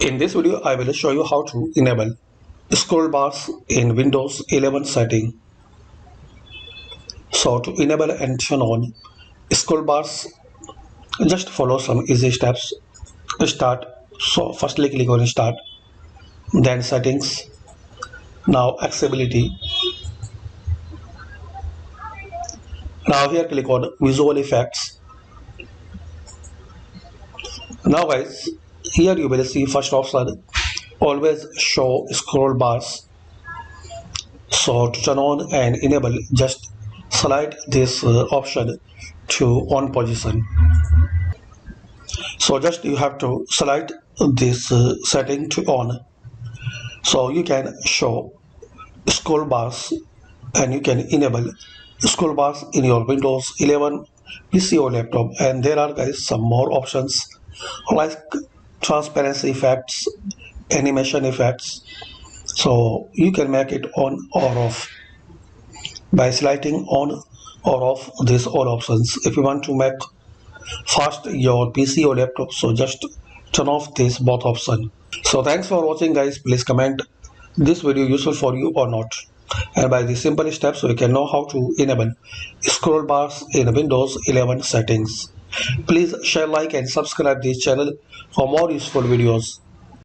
In this video, I will show you how to enable scroll bars in Windows 11 setting. So to enable and turn on scroll bars, just follow some easy steps. Start. So firstly click on Start, then Settings. Now Accessibility. Now here click on Visual Effects. Now guys, here you will see first option, always show scroll bars. So to turn on and enable, just select this option to on position. So just you have to select this setting to on. So you can show scroll bars and you can enable scroll bars in your Windows 11 PC or laptop. And there are guys some more options like transparency effects, animation effects. So you can make it on or off by selecting on or off these all options. If you want to make fast your PC or laptop, so just turn off this both option. So thanks for watching guys. Please comment this video useful for you or not, and by these simple steps we can know how to enable scroll bars in Windows 11 settings. Please share, like and subscribe this channel for more useful videos.